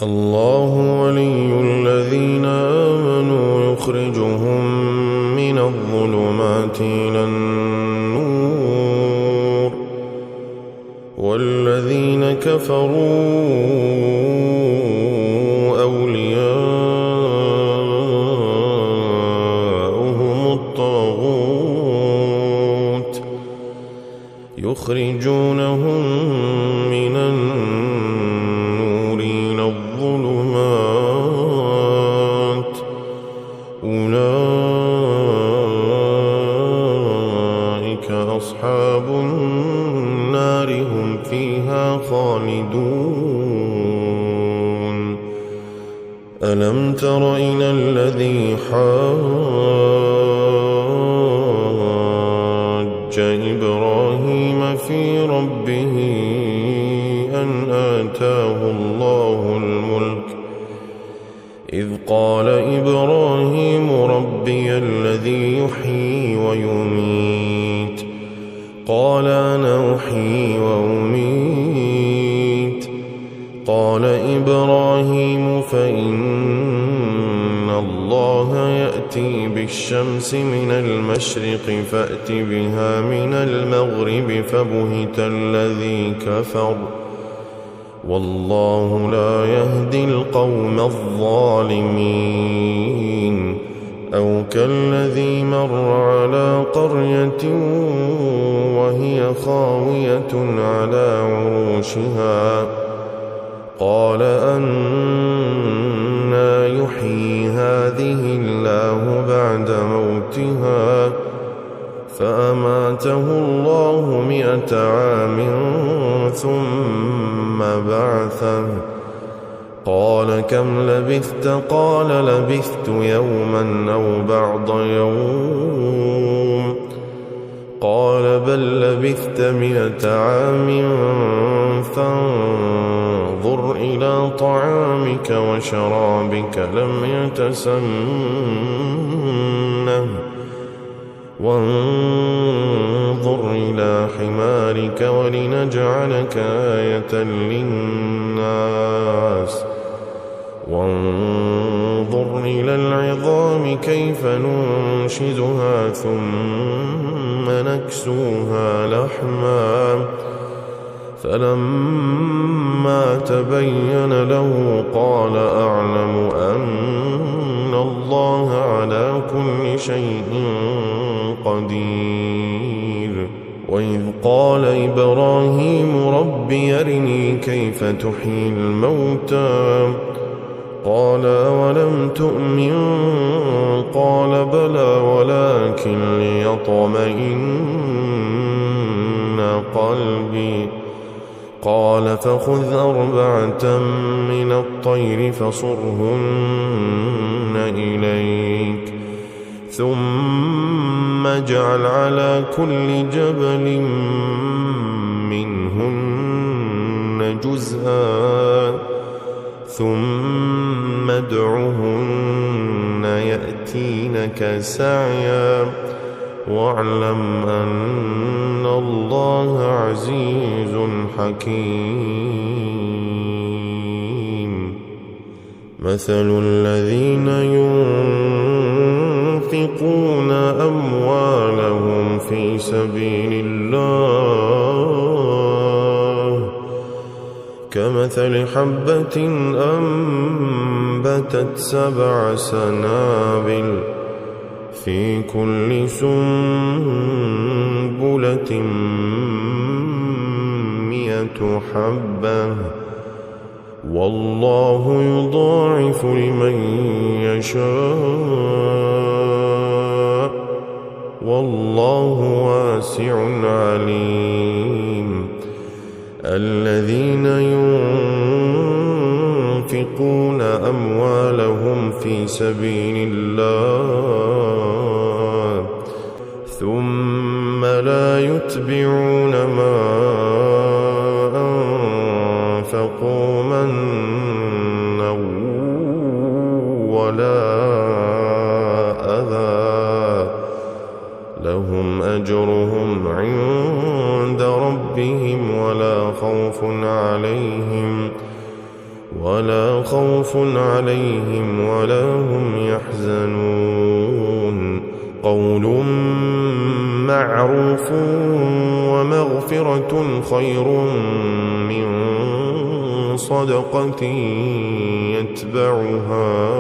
الله ولي الذين آمنوا يخرجهم من الظلمات إلى النور والذين كفروا أولياؤهم الطاغوت يخرجونهم من النور إلى الظلمات أولئك أصحاب النار هم فيها خالدون ألم تر إلى الذي حاج إبراهيم في ربه أن آتاه الله الملك إذ قال إبراهيم ربي الذي يحيي ويميت قال أنا أحيي وأميت قال إبراهيم فإن الله يأتي بالشمس من المشرق فأت بها من المغرب فبهت الذي كفر والله لا يهدي القوم الظالمين أو كالذي مر على قرية وهي خاوية على عروشها قال أنى يحيي هذه الله بعد موتها فأماته الله 100 عام ثم بعثه قال كم لبثت قال لبثت يوما أو بعض يوم قال بل لبثت 100 عام فانظر إلى طعامك وشرابك لم يتسنه وانظر إلى حمارك ولنجعلك آية للناس وانظر إلى العظام كيف ننشزها ثم نكسوها لحما فلما تبين له قال أعلم أن الله على كل شيء قدير وإذ قال إبراهيم رب أرني كيف تحيي الموتى قال أولم تؤمن قال بلى ولكن ليطمئن قلبي قال فخذ 4 من الطير فصرهن إليك ثم اجعل على كل جبل منهن جزءا ثم ادعهن يأتينك سعيا واعلم أن الله عزيز حكيم مثل الذين ينفقون أموالهم في سبيل الله كمثل حبة أنبتت 7 سنابل في كل سنبلة 100 حبة والله يضاعف لمن يشاء والله واسع عليم الذين ينفقون أموالهم في سبيل الله ثم لا يتبعون ما أنفقوا منا ولا أذى لهم أجرهم عند ربهم ولا خوف عليهم ولا خوف عليهم ولا هم يحزنون قول معروف ومغفرة خير من صدقة يتبعها